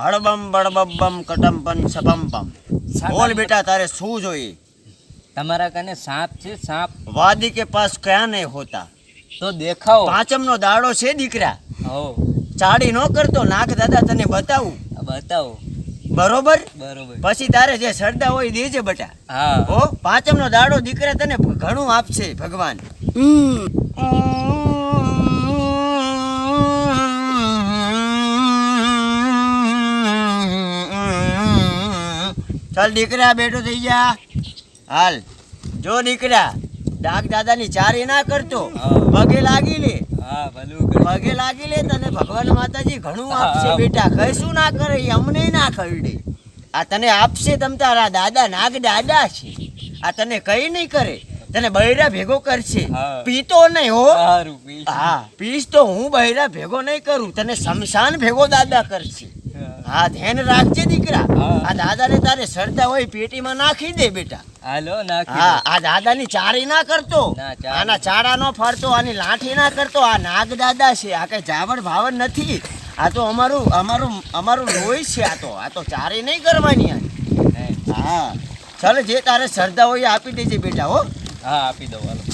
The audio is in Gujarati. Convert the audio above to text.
હળબમ બળબમ કટમપન સપમપમ. બોલ બેટા તારે શું જોઈએ? તમારા કને સાપ છે? સાપ વાદી કે પાસ ક્યાં નહીં હોતા. તો દેખાઓ. પાંચમનો દાડો છે દીકરા. હો ચાડી ન કરતો, નાક દાદા તને બતાવું. બતાવો. બરોબર? બરોબર. પછી તારે જે શ્રદ્ધા હોય એ દેજે બેટા. હા. ઓ પાંચમનો દાડો દીકરા તને ઘણું આપશે ભગવાન. ચાલ દીકરા બેઠો થઈ જા. હાલ જો દીકરા, ડાક દાદાની ચારી ના કરતો, પગે લાગી લે. હા ભલું કરે. પગે લાગી લે, તને ભગવાન માતાજી ઘણું આપશે બેટા. કશું ના કરે એ અમને ના કરડે. આ તને આપશે. તમ તારા દાદા નાગ દાદા છે. આ તને કઈ નહીં કરે, તને બૈરા ભેગો કરશે. હા. પીતો નહીં હો. સારું પી. હા પીશ તો હું બૈરા ભેગો નહીં કરું, તને શમશાન ભેગો દાદા કરશે. હા ધ્યાન રાખજે દીકરા. હા. આ દાદાને તારે સરતા હોય પેટીમાં નાખી દે બેટા. હાલો નાખી હા આ દાદાની ચારી ના કરતો, ના, ચારી. આના ચાડા નો ફરતો, આની લાઠી ના કરતો. આ નાગ દાદા છે, આ કઈ જાવડ ભાવડ નથી. આ તો અમારું અમારું અમારું લોહી છે. આ તો ચારી નહીં કરવાની આ. દો. હા ચાલ જે તારે શ્રદ્ધા હોય એ આપી દેજે બેટા. હો હા આપી દો હાલો.